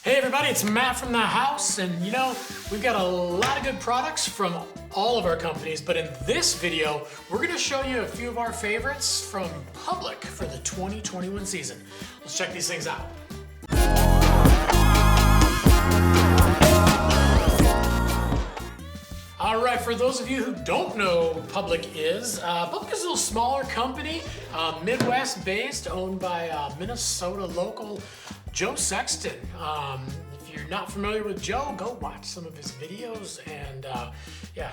Hey everybody, it's Matt from the house, and you know, we've got a lot of good products from all of our companies, but in this video, we're gonna show you a few of our favorites from Public for the 2021 season. Let's check these things out. All right, for those of you who don't know who Public is a little smaller company, Midwest-based, owned by Minnesota local Joe Sexton. If you're not familiar with Joe, go watch some of his videos, and yeah,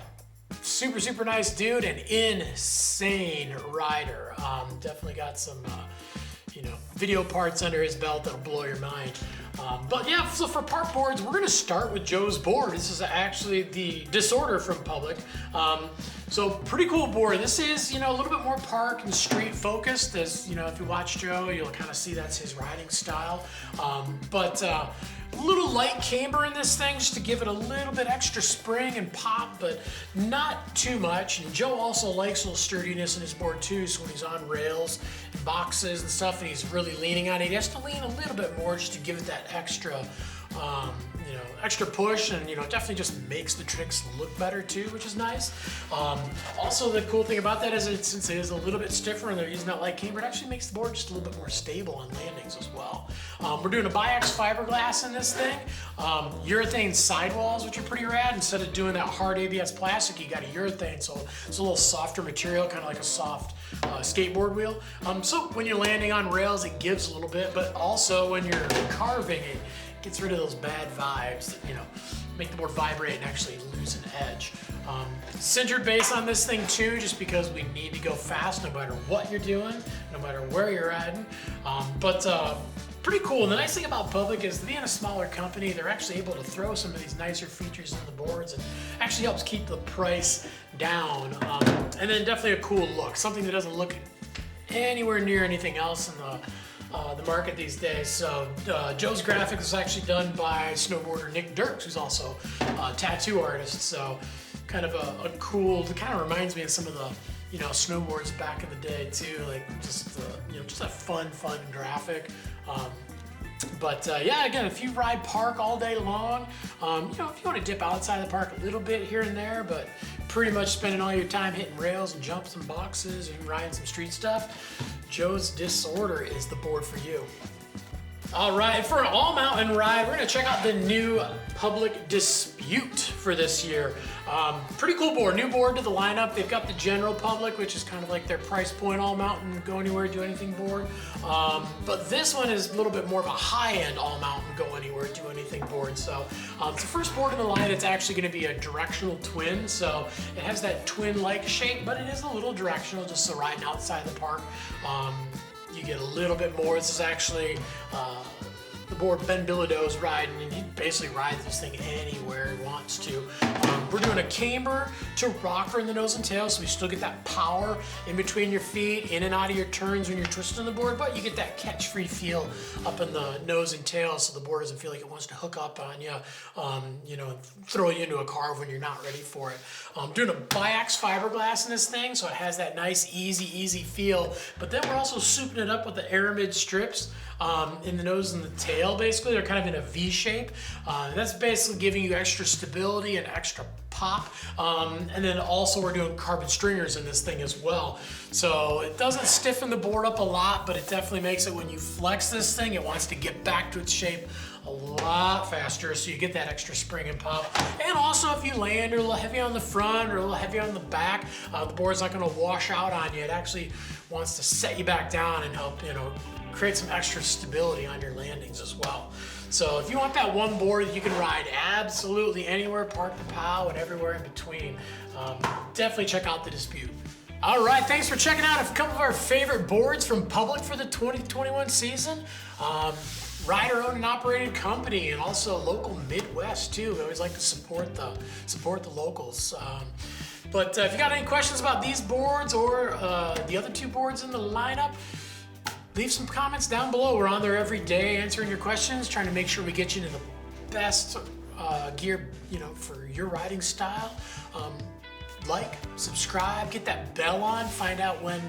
super nice dude and insane rider. Definitely got some video parts under his belt that'll blow your mind. But yeah, so for park boards, we're gonna start with Joe's board. This is actually the Disorder from Public. So pretty cool board. This is, a little bit more park and street focused. As if you watch Joe, you'll kind of see that's his riding style. But a little light camber in this thing just to give it a little bit extra spring and pop, but not too much. And Joe also likes a little sturdiness in his board too, so when he's on rails and boxes and stuff and he's really leaning on it, he has to lean a little bit more just to give it that extra extra push, and definitely just makes the tricks look better too, which is nice. Also, the cool thing about that is since it is a little bit stiffer and they're using that light camber, it actually makes the board just a little bit more stable on landings as well. We're doing a bi-ax fiberglass in this thing, urethane sidewalls, which are pretty rad. Instead of doing that hard ABS plastic, you got a urethane, so it's a little softer material, kind of like a soft skateboard wheel. So when you're landing on rails, it gives a little bit, but also when you're carving, it gets rid of those bad vibes that make the board vibrate and actually lose an edge. Sintered base on this thing too, just because we need to go fast no matter what you're doing, no matter where you're riding. Pretty cool. And the nice thing about Public is, being a smaller company, they're actually able to throw some of these nicer features in the boards, and actually helps keep the price down. And then definitely a cool look, something that doesn't look anywhere near anything else in the market these days. So Joe's graphics is actually done by snowboarder Nick Dirks, who's also a tattoo artist. So kind of a cool, it kind of reminds me of some of the snowboards back in the day too, like just a fun graphic. Yeah, again, if you ride park all day long, if you want to dip outside the park a little bit here and there, but pretty much spending all your time hitting rails and jumps and boxes and riding some street stuff, Joe's Disorder is the board for you. All right, for an all-mountain ride, we're gonna check out the new Public Dispute for this year. Pretty cool board, new board to the lineup. They've got the general Public, which is kind of like their price point all-mountain, go anywhere, do anything board. But this one is a little bit more of a high-end all-mountain, go anywhere, do anything board. So it's the first board in the line. It's actually gonna be a directional twin. So it has that twin-like shape, but it is a little directional, just so riding outside the park, you get a little bit more. This is actually the board Ben Bilodeau's riding, and he basically rides this thing anywhere he wants to. We're doing a camber to rocker in the nose and tail, so we still get that power in between your feet, in and out of your turns when you're twisting the board, but you get that catch-free feel up in the nose and tail, so the board doesn't feel like it wants to hook up on you, and throw you into a carve when you're not ready for it. Doing a bi-ax fiberglass in this thing, so it has that nice, easy feel, but then we're also souping it up with the aramid strips in the nose and the tail. Basically, they're kind of in a V shape. That's basically giving you extra stability and extra pop. And then also we're doing carbon stringers in this thing as well. So it doesn't stiffen the board up a lot, but it definitely makes it, when you flex this thing, it wants to get back to its shape a lot faster, so you get that extra spring and pop. And also, if you land, you're a little heavy on the front or a little heavy on the back, the board's not gonna wash out on you. It actually wants to set you back down and help, create some extra stability on your landings as well. So if you want that one board that you can ride absolutely anywhere, park to POW, and everywhere in between, definitely check out the Dispute. All right, thanks for checking out a couple of our favorite boards from Public for the 2021 season. Rider owned and operated company, and also local Midwest too. We always like to support the locals. If you got any questions about these boards or the other two boards in the lineup, leave some comments down below. We're on there every day answering your questions, trying to make sure we get you into the best gear, for your riding style. Like, subscribe, get that bell on, find out when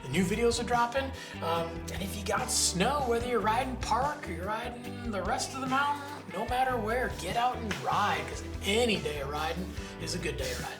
the new videos are dropping. And if you got snow, whether you're riding park or you're riding the rest of the mountain, no matter where, get out and ride, because any day of riding is a good day of riding.